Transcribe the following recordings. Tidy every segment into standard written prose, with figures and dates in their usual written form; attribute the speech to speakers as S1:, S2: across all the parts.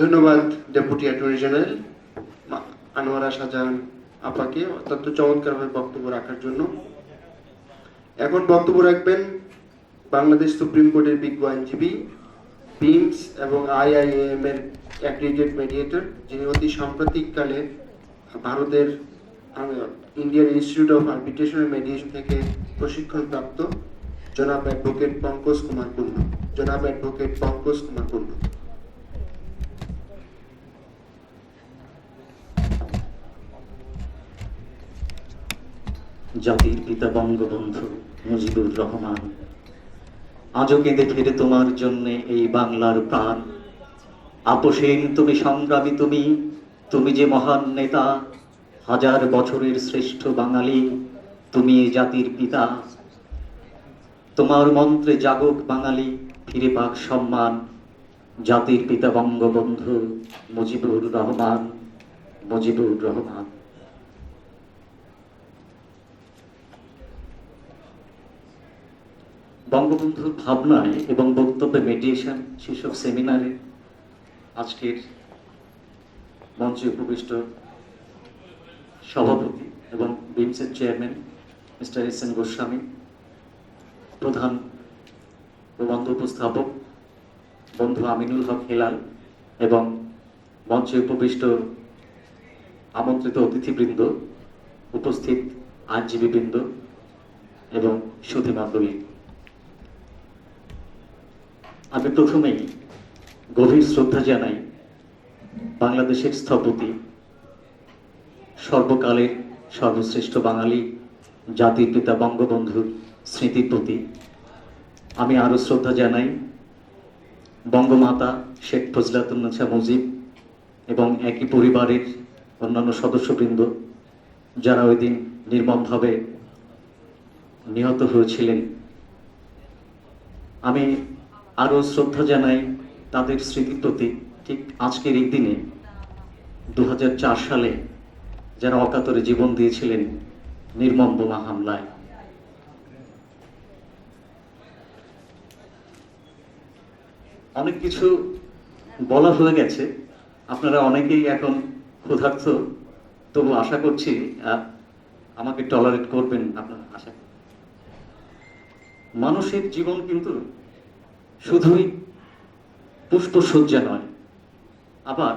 S1: ধন্যবাদ deputy attorney general Anwara Shahjahan আপাকে অত্যন্ত চমৎকারভাবে বক্তব্য রাখার জন্য। এখন বক্তব্য রাখবেন বাংলাদেশ সুপ্রিম কোর্টের বিজ্ঞ আইনজীবী, বিমস এবং আইআইএম এর অ্যাগ্রিগেট মেডিয়েটর, যিনি অতি সাম্প্রতিককালে ভারতের Indian Institute of Arbitration and Mediation থেকে প্রশিক্ষণপ্রাপ্ত জনাব অ্যাডভোকেট পঙ্কজ কুমার কুন্ডু। জনাব অ্যাডভোকেট পঙ্কজ কুমার কুন্ডু।
S2: জাতির পিতা বঙ্গবন্ধু মুজিবুর রহমান, আজও কেঁদে ফিরে তোমার জন্যে এই বাংলার প্রাণ। আপোষহীন তুমি, সংগ্রামী তুমি, তুমি যে মহান নেতা, হাজার বছরের শ্রেষ্ঠ বাঙালি, তুমি এই জাতির পিতা। তোমার মন্ত্রে জাগক বাঙালি, ফিরে পাক সম্মান। জাতির পিতা বঙ্গবন্ধু মুজিবুর রহমান, মুজিবুর রহমান। বঙ্গবন্ধুর ভাবনায় এবং বক্তব্যে মেডিয়েশন শীর্ষক সেমিনারে আজকের মঞ্চে উপবিষ্ট সভাপতি এবং বিমসের chairman mister S N Goswami, প্রধান প্রবন্ধ উপস্থাপক বন্ধু আমিনুল হক হেলাল এবং মঞ্চে উপবিষ্ট আমন্ত্রিত অতিথিবৃন্দ, উপস্থিত আইনজীবীবৃন্দ এবং সুধী বান্ধবী, আমি প্রথমেই গভীর শ্রদ্ধা জানাই বাংলাদেশের স্থপতি, সর্বকালের সর্বশ্রেষ্ঠ বাঙালি, জাতির পিতা বঙ্গবন্ধুর স্মৃতির প্রতি। আমি আরও শ্রদ্ধা জানাই বঙ্গমাতা শেখ ফজলাতুন্নেছা মুজিব এবং একই পরিবারের অন্যান্য সদস্যবৃন্দ যারা ওই দিন নির্মমভাবে নিহত হয়েছিলেন। আমি আরও শ্রদ্ধা জানাই তাদের স্মৃতির প্রতি। ঠিক আজকের এই দিনে 2004 সালে যারা অকাতরে জীবন দিয়েছিলেন নির্মম বোমা হামলায়। অনেক কিছু বলা হয়ে গেছে, আপনারা অনেকেই এখন ক্ষুধার্ত, তবু আশা করছি আমাকে টলারেট করবেন আপনারা। আশা করি মানুষের জীবন কিন্তু শুধুই পুষ্পসজ্জা নয়, আবার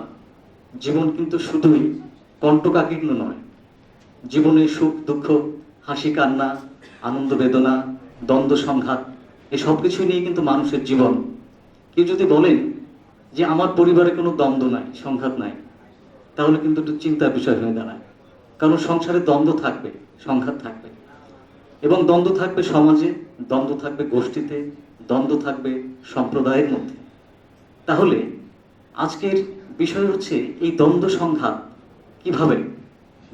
S2: জীবন কিন্তু শুধুই কণ্টকাকীর্ণ নয়। জীবনের সুখ দুঃখ, হাসি কান্না, আনন্দ বেদনা, দ্বন্দ্ব সংঘাত, এই সব কিছু নিয়ে কিন্তু মানুষের জীবন। কেউ যদি বলেন যে আমার পরিবারে কোনো দ্বন্দ্ব নাই, সংঘাত নাই, তাহলে কিন্তু একটু চিন্তার বিষয় হয়ে দাঁড়ায়। কারণ সংসারে দ্বন্দ্ব থাকবে, সংঘাত থাকবে, এবং দ্বন্দ্ব থাকবে সমাজে, দ্বন্দ্ব থাকবে গোষ্ঠীতে, দ্বন্দ্ব থাকবে সম্প্রদায়ের মধ্যে। তাহলে আজকের বিষয় হচ্ছে এই দ্বন্দ্ব সংঘাত কিভাবে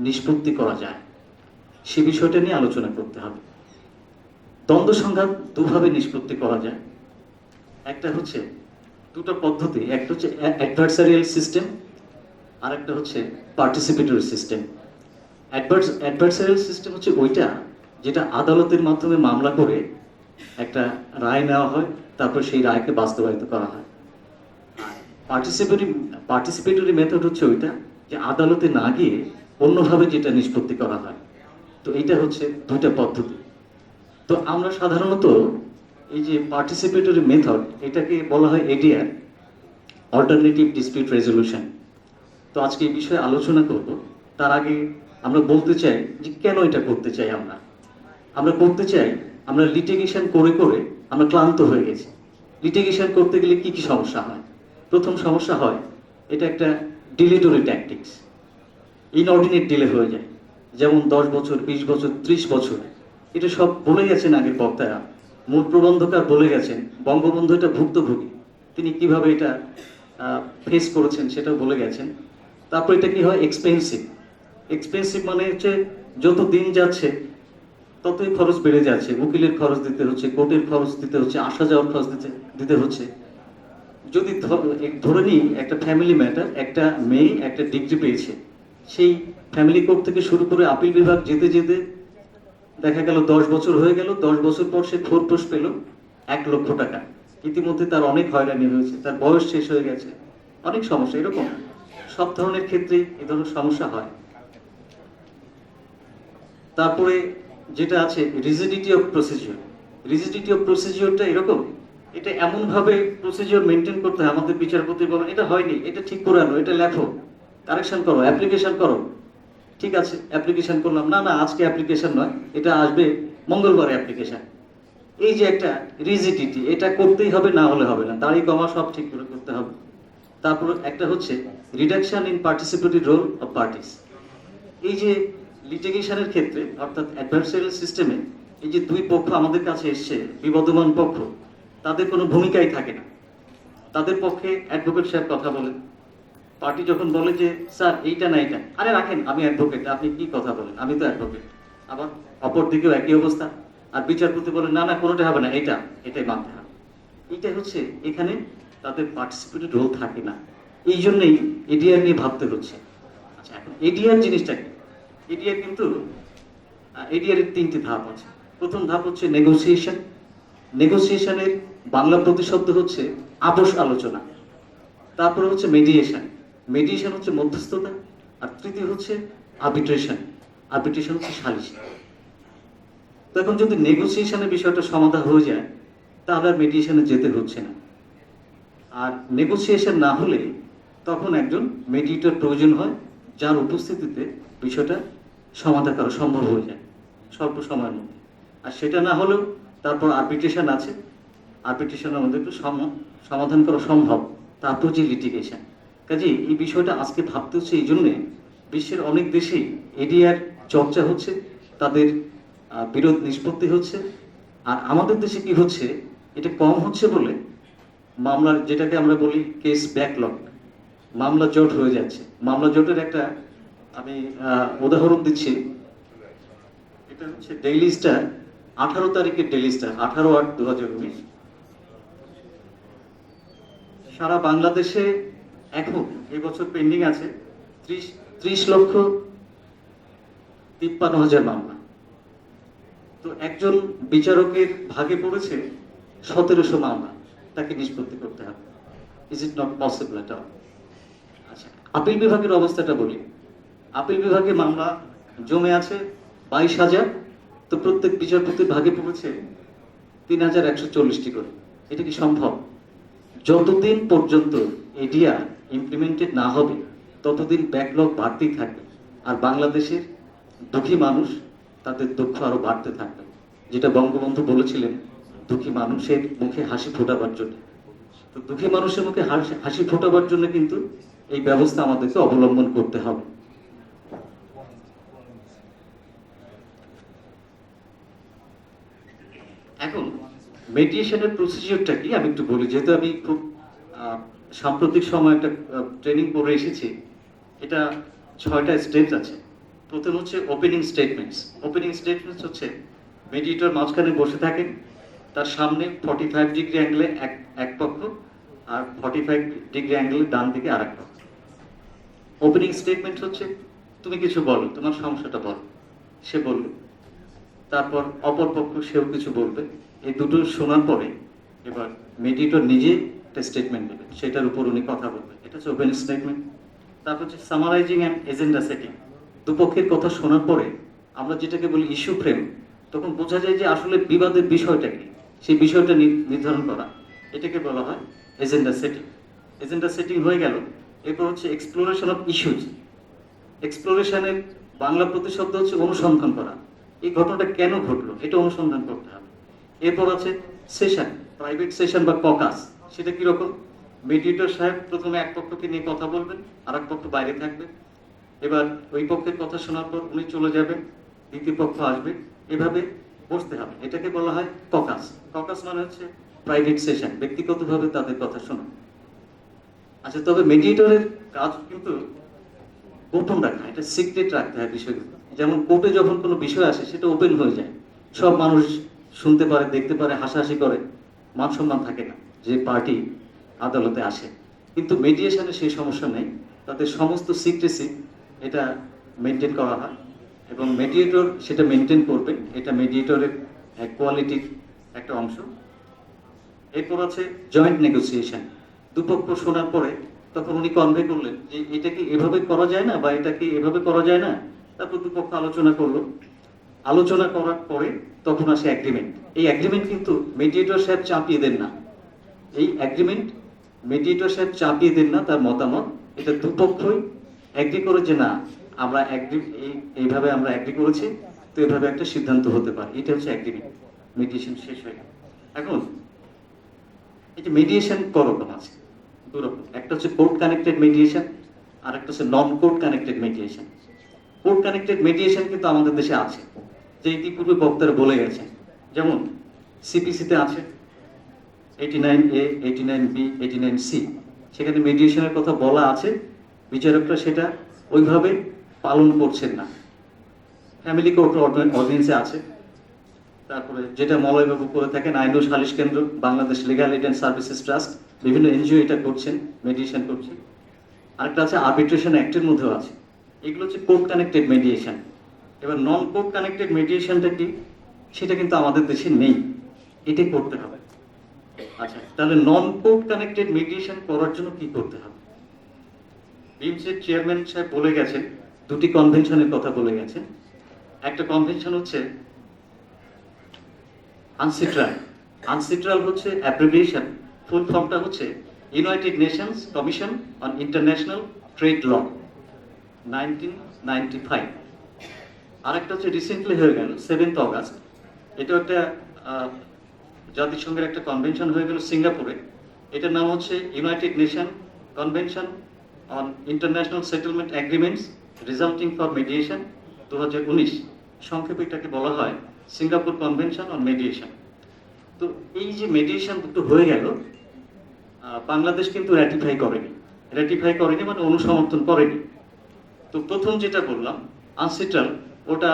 S2: নিষ্পত্তি করা যায়, সে বিষয়টা নিয়ে আলোচনা করতে হবে। দ্বন্দ্ব সংঘাত দুভাবে নিষ্পত্তি করা যায়। একটা হচ্ছে দুটো পদ্ধতি, একটা হচ্ছে অ্যাডভার্সারিয়াল সিস্টেম, আর একটা হচ্ছে পার্টিসিপেটরি সিস্টেম। অ্যাডভার্সারিয়াল সিস্টেম হচ্ছে ওইটা যেটা আদালতের মাধ্যমে মামলা করে একটা রায় নেওয়া হয়, তারপর সেই রায়কে বাস্তবায়িত করা হয়। পার্টিসিপেটরি মেথড হচ্ছে ওইটা যে আদালতে না গিয়ে অন্যভাবে যেটা নিষ্পত্তি করা হয়। তো এইটা হচ্ছে দুইটা পদ্ধতি। তো আমরা সাধারণত এই যে পার্টিসিপেটরি মেথড, এটাকে বলা হয় এডিআর, অল্টারনেটিভ ডিসপিউট রেজলিউশন। তো আজকে এই বিষয়ে আলোচনা করব। তার আগে আমরা বলতে চাই যে কেন এটা করতে চাই। আমরা করতে চাই, আমরা লিটিগেশন করে করে আমরা ক্লান্ত হয়ে গেছি। লিটিগেশন করতে গেলে কি কি সমস্যা হয়? প্রথম সমস্যা হয়, এটা একটা ডিলেটরি ট্যাকটিক্স, ইনঅর্ডিনেট ডিলে হয়ে যায়। যেমন 10 বছর, 20 বছর, 30 বছর, এটা সব বলে গেছেন আগের বক্তারা, মূল প্রবন্ধকার বলে গেছেন। বঙ্গবন্ধু এটা ভুক্তভোগী, তিনি কিভাবে এটা ফেস করেছেন সেটাও বলে গেছেন। তারপর এটা কি হয়, এক্সপেন্সিভ। এক্সপেন্সিভ মানে হচ্ছে যত দিন যাচ্ছে ততই খরচ বেড়ে যাচ্ছে। উকিলের খরচ দিতে হচ্ছে, কোর্টের খরচ দিতে হচ্ছে, আসা যাওয়ার খরচ দিতে হচ্ছে। যদি ধরে নিই একটা ফ্যামিলি ম্যাটার, একটা মেয়ে একটা ডিগ্রি পেয়েছে, সেই ফ্যামিলি কোর্ট থেকে শুরু করে আপিল বিভাগ যেতে যেতে দেখা গেল 10 বছর হয়ে গেল। 10 বছর পর সে খোরপোশ পেল 1 লক্ষ টাকা। ইতিমধ্যে তার অনেক হয়রানি হয়েছে, তার বয়স শেষ হয়ে গেছে, অনেক সমস্যা এরকম সব ধরনের ক্ষেত্রেই এ ধরনের সমস্যা হয়। তারপরে যেটা আছে rigidity of procedure. Rigidity of প্রসিজিওরটা এরকম, এটা এমনভাবে প্রসিজিওর মেনটেন করতে হয়, আমাদের বিচারপতি বলেন এটা হয়নি, এটা ঠিক করে আনো, এটা লেখো, কারেকশন করো, অ্যাপ্লিকেশন করো। ঠিক আছে, অ্যাপ্লিকেশন করলাম, না না আজকে অ্যাপ্লিকেশন নয়, এটা আসবে মঙ্গলবারে অ্যাপ্লিকেশন। এই যে একটা রিজিডিটি, এটা করতেই হবে, না হলে হবে না, দাড়ি কমা সব ঠিক করে করতে হবে। তারপর একটা হচ্ছে reduction in participatory role of parties. এই যে লিটিগেশনের ক্ষেত্রে অর্থাৎ অ্যাডভার্সারিয়াল সিস্টেমে এই যে দুই পক্ষ আমাদের কাছে এসছে, বিবদমান পক্ষ, তাদের কোনো ভূমিকাই থাকে না। তাদের পক্ষে অ্যাডভোকেট সাহেব কথা বলেন, পার্টি যখন বলে যে স্যার এইটা না এটা, আরে রাখেন আমি অ্যাডভোকেট, আপনি কি কথা বলেন, আমি তো অ্যাডভোকেট। আবার অপর দিকেও একই অবস্থা, আর বিচারপতি বলেন না না কোনোটা হবে না, এটাই মানতে হবে। এইটা হচ্ছে এখানে তাদের পার্টিসিপেটরি রোল থাকে না, এই জন্যই এডিআর নিয়ে ভাবতে হচ্ছে। আচ্ছা, এখন এডিআর জিনিসটা কি? এডিআর কিন্তু এডিআর এর তিনটি ধাপ আছে। প্রথম ধাপ হচ্ছে নেগোসিয়েশন। নেগোসিয়েশনের বাংলা প্রতিশব্দ হচ্ছে আপোষ আলোচনা। তারপরে হচ্ছে মেডিয়েশন। মেডিয়েশন হচ্ছে মধ্যস্থতা। আর তৃতীয় হচ্ছে আর্বিট্রেশন। আর্বিট্রেশন হচ্ছে সালিশ। তো এখন যদি নেগোসিয়েশনের বিষয়টা সমাধান হয়ে যায়, তাহলে আর মেডিয়েশনে যেতে হচ্ছে না। আর নেগোসিয়েশন না হলে তখন একজন মেডিয়েটর প্রয়োজন হয়, যার উপস্থিতিতে বিষয়টা সমাধান করা সম্ভব হয়ে যায় স্বল্প সময়ের মধ্যে। আর সেটা না হলেও তারপর আর্বিট্রেশন আছে, আর্বিট্রেশনের মধ্যে একটু সমাধান করা সম্ভব। তারপর যে লিটিগেশন, কাজে এই বিষয়টা আজকে ভাবতে হচ্ছে, এই জন্যে বিশ্বের অনেক দেশেই এডিআর চর্চা হচ্ছে, তাদের বিরোধ নিষ্পত্তি হচ্ছে। আর আমাদের দেশে কি হচ্ছে, এটা কম হচ্ছে বলে মামলার, যেটাকে আমরা বলি কেস ব্যাকলগ, মামলা জট হয়ে যাচ্ছে। মামলা জটের একটা আমি উদাহরণ দিচ্ছি। এটা হচ্ছে ডেইলি স্টার, 18 তারিখের ডেইলি স্টার, 18/8/2019। সারা বাংলাদেশে এখন এই বছর পেন্ডিং আছে 30,53,000 মামলা। তো একজন বিচারকের ভাগে পড়েছে 1700 মামলা, তাকে নিষ্পত্তি করতে হবে। Is it not possible at all? আচ্ছা, আপিল বিভাগের অবস্থাটা বলি। আপিল বিভাগে মামলা জমে আছে 22,000, তো প্রত্যেক বিচারপতির ভাগে পড়েছে 3,140টি করে। এটা কি সম্ভব? যতদিন পর্যন্ত এডিআর ইমপ্লিমেন্টেড না হবে ততদিন ব্যাকলগ বাড়তেই থাকবে, আর বাংলাদেশের দুঃখী মানুষ, তাদের দুঃখ আরো বাড়তে থাকবে। যেটা বঙ্গবন্ধু বলেছিলেন, দুঃখী মানুষের মুখে হাসি ফোটাবার জন্য। তো দুঃখী মানুষের মুখে হাসি ফোটাবার জন্য কিন্তু এই ব্যবস্থা আমাদেরকে অবলম্বন করতে হবে। এখন মেডিয়েশনের প্রসিজিওরটা কি আমি একটু বলি, যেহেতু আমি খুব সাম্প্রতিক সময় একটা ট্রেনিং করে এসেছি। এটা 6টা স্টেজ আছে। প্রথম হচ্ছে ওপেনিং স্টেটমেন্টস। ওপেনিং স্টেটমেন্টস হচ্ছে মেডিয়েটর মাঝখানে বসে থাকেন, তার সামনে 45 ডিগ্রি অ্যাঙ্গেলে এক পক্ষ, আর 45 ডিগ্রি অ্যাঙ্গেলে ডান দিকে আর এক পক্ষ। ওপেনিং স্টেটমেন্ট হচ্ছে তুমি কিছু বলো, তোমার সমস্যাটা বলো। সে বলল, তারপর অপর পক্ষ সেও কিছু বলবে। এই দুটো শোনার পরে এবার মেডিয়েটর নিজে একটা স্টেটমেন্ট দেবে, সেটার উপর উনি কথা বলবেন। এটা হচ্ছে ওপেন স্টেটমেন্ট। তারপর হচ্ছে সামারাইজিং অ্যান্ড এজেন্ডা সেটিং। দুপক্ষের কথা শোনার পরে আমরা যেটাকে বলি ইস্যু ফ্রেম, তখন বোঝা যায় যে আসলে বিবাদের বিষয়টা কি, সেই বিষয়টা নির্ধারণ করা, এটাকে বলা হয় এজেন্ডা সেটিং। এজেন্ডা সেটিং হয়ে গেল। এরপর হচ্ছে এক্সপ্লোরেশন অফ ইস্যুজ। এক্সপ্লোরেশনের বাংলা প্রতিশব্দ হচ্ছে অনুসন্ধান করা। এই ঘটনাটা কেন ঘটলো এটা অনুসন্ধান করতে হবে। এরপর আছে সেশন, প্রাইভেট সেশন বা ককাস। সেটা কিরকম? মেডিয়েটর সাহেব প্রথমে এক পক্ষকে নিয়ে কথা বলবেন, আর এক পক্ষ বাইরে থাকবে। এবার ওই পক্ষের কথা শোনার পর উনি চলে যাবেন, দ্বিতীয় পক্ষ আসবে, এভাবে বসতে হবে। এটাকে বলা হয় ককাস। ককাস মানে হচ্ছে প্রাইভেট সেশন, ব্যক্তিগতভাবে তাদের কথা শোনা। আচ্ছা, তবে মেডিয়েটরের কাজ কিন্তু গোপন রাখা, এটা সিক্রেট রাখতে হয় বিষয়গুলো। যেমন কোর্টে যখন কোনো বিষয় আসে সেটা ওপেন হয়ে যায়, সব মানুষ শুনতে পারে, দেখতে পারে, হাসাহাসি করে, মান সম্মান থাকে না যে পার্টি আদালতে আসে। কিন্তু মেডিয়েশনে সেই সমস্যা নেই, তাদের সমস্ত সিক্রেসি এটা মেনটেন করা হয়, এবং মেডিয়েটর সেটা মেনটেন করবে। এটা মেডিয়েটরের কোয়ালিটির একটা অংশ। এরপর আছে জয়েন্ট নেগোসিয়েশন। দুপক্ষ শোনার পরে তখন উনি কনভে করলেন যে এটা কি এভাবে করা যায় না বা এটা কি এভাবে করা যায় না। তারপর দুপক্ষ আলোচনা করলো, আলোচনা করার পরে তখন আসে এগ্রিমেন্ট। এই এগ্রিমেন্ট কিন্তু মেডিয়েটর সাহেব চাপিয়ে দেন না, এই এগ্রিমেন্ট মেডিয়েটর সাহেব চাপিয়ে দেন না তার মতামত, এটা দুপক্ষই এগ্রি করে যে না আমরা এইভাবে আমরা এগ্রি করেছি, তো এভাবে একটা সিদ্ধান্ত হতে পারে। এটা হচ্ছে এগ্রিমেন্ট, মেডিয়েশন শেষ হয়ে গেল। এখন এই যে মিডিয়েশন করকম আছে দুরকম, একটা হচ্ছে কোর্ট কানেক্টেড মিডিয়েশন আর একটা হচ্ছে non court connected mediation. Court connected mediation কিন্তু আমাদের দেশে আছে, যে ইতিপূর্বে বক্তারা বলে গেছেন, যেমন সিপিসিতে আছে 89A, 89B, 89C, সেখানে মিডিয়েশনের কথা বলা আছে, বিচারকরা সেটা ওইভাবে পালন করছেন না। ফ্যামিলি কোর্ট অর্ডিন্যান্সে আছে, তারপরে যেটা মলয়বাবু করে থাকেন আইন ও সালিশ কেন্দ্র, Bangladesh legal aid and services trust, বিভিন্ন এনজিও এটা করছেন, মেডিয়েশন করছে। আরেকটা আছে আরবিট্রেশন অ্যাক্টের মধ্যেও আছে। এগুলো হচ্ছে কোর্ট কানেক্টেড মেডিয়েশন। এবার নন কোর্ট কানেক্টেড মেডিয়েশনটা কি, সেটা কিন্তু আমাদের দেশে নেই, এটাই করতে হবে। আচ্ছা, তাহলে নন কোর্ট কানেক্টেড মেডিয়েশন করার জন্য কি করতে হবে? বিএমসির চেয়ারম্যান সাহেব বলে গেছেন, দুটি কনভেনশনের কথা বলে গেছেন। একটা কনভেনশন হচ্ছে আনসিট্রাল। আনসিট্রাল হচ্ছে অ্যাব্রিভিয়েশন, ফুল ফর্মটা হচ্ছে united nations commission on international trade law 1995। আরেকটা হচ্ছে রিসেন্টলি হয়ে গেল 7th অগাস্ট, এটা একটা জাতিসংঘের একটা কনভেনশন হয়ে গেল সিঙ্গাপুরে। এটার নাম হচ্ছে united nation convention on international settlement agreements resulting for mediation 2019, সংক্ষেপে এটাকে বলা হয় সিঙ্গাপুর কনভেনশন অন মিডিয়েশন। তো এই যে মিডিয়েশন দুটো হয়ে গেল, বাংলাদেশ কিন্তু র্যাটিফাই করেনি মানে অনুসমর্থন করেনি। তো প্রথম যেটা বললাম আনসিট্রাল, ওটা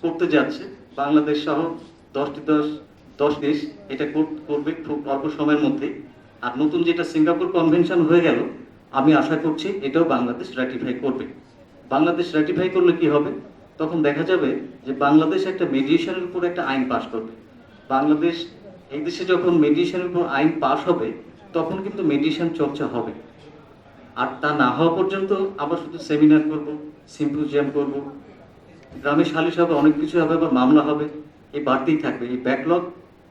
S2: করতে যাচ্ছে বাংলাদেশ সহ 10 দেশ, এটা করবে খুব অল্প সময়ের মধ্যে। আর নতুন যেটা সিঙ্গাপুর কনভেনশন হয়ে গেল, আমি আশা করছি এটাও বাংলাদেশ র্যাটিফাই করবে। বাংলাদেশ র্যাটিফাই করলে কি হবে, তখন দেখা যাবে যে বাংলাদেশ একটা মিডিয়েশনের উপর একটা আইন পাশ করবে। বাংলাদেশ এই দেশে যখন মিডিয়েশনের উপর আইন পাশ হবে, তখন কিন্তু মিডিয়েশন চর্চা হবে। আর তা না হওয়া পর্যন্ত আবার শুধু সেমিনার করব, সিম্পোজিয়াম করব, গ্রামে সালিশ হবে, অনেক কিছু হবে, আবার মামলা হবে, এই বাড়তেই থাকবে, এই ব্যাকলগ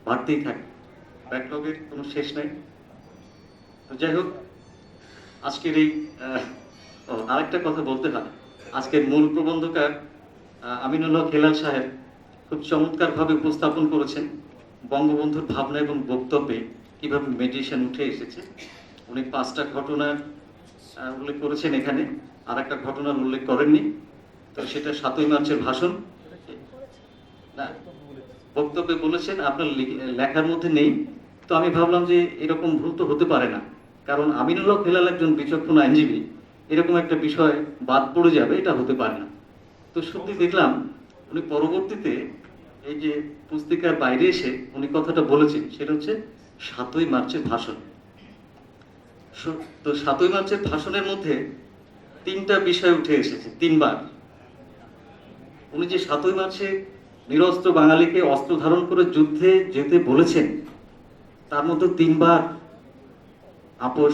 S2: বাড়তেই থাকবে, ব্যাকলগের কোনো শেষ নাই। তো যাই হোক, আজকের এই আরেকটা কথা বলতে হয়, আজকের মূল প্রবন্ধকার আমিনুল্লাহ হেলাল সাহেব খুব চমৎকারভাবে উপস্থাপন করেছেন বঙ্গবন্ধুর ভাবনা এবং বক্তব্যে কিভাবে মেডিয়েশন উঠে এসেছে। উনি 5টা ঘটনার উল্লেখ করেছেন এখানে, আর একটা ঘটনার উল্লেখ করেননি, তো সেটা 7ই মার্চের ভাষণ না, বক্তব্যে বলেছেন, আপনার লেখার মধ্যে নেই। তো আমি ভাবলাম যে এরকম ভুল তো হতে পারে না, কারণ আমিনুল্লাহ হেলাল একজন বিচক্ষণ আইনজীবী, এরকম একটা বিষয় বাদ পড়ে যাবে এটা হতে পারে না। তো সত্যি দেখলাম উনি পরবর্তীতে এই যে পুস্তিকার বাইরে এসে উনি কথাটা বলেছেন, সেটা হচ্ছে 7ই মার্চের ভাষণ। তো 7ই মার্চের ভাষণের মধ্যে 3টা বিষয় উঠে এসেছে 3বার। উনি যে 7ই মার্চে নিরস্ত্র বাঙালিকে অস্ত্র ধারণ করে যুদ্ধে যেতে বলেছেন, তার মধ্যে 3বার আপোষ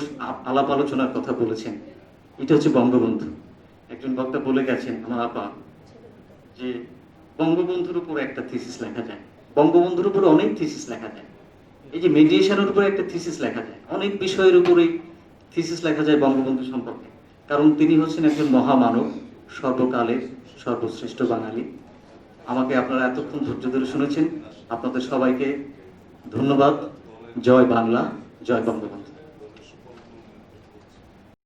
S2: আলাপ আলোচনার কথা বলেছেন। এটা হচ্ছে বঙ্গবন্ধু। একজন বক্তা বলে গেছেন, আমার আপা, যে বঙ্গবন্ধুর উপর একটা থিসিস লেখা যায়, বঙ্গবন্ধুর উপর অনেক থিসিস লেখা যায়। এই যে মেডিয়েশনের উপর একটা থিসিস লেখা যায়, অনেক বিষয়ের উপরেই থিসিস লেখা যায় বঙ্গবন্ধু সম্পর্কে, কারণ তিনি হচ্ছেন একজন মহামানব, সর্বকালের সর্বশ্রেষ্ঠ বাঙালি। আমাকে আপনারা এতক্ষণ ধৈর্য ধরে শুনেছেন, আপনাদের সবাইকে ধন্যবাদ। জয় বাংলা, জয় বঙ্গবন্ধু।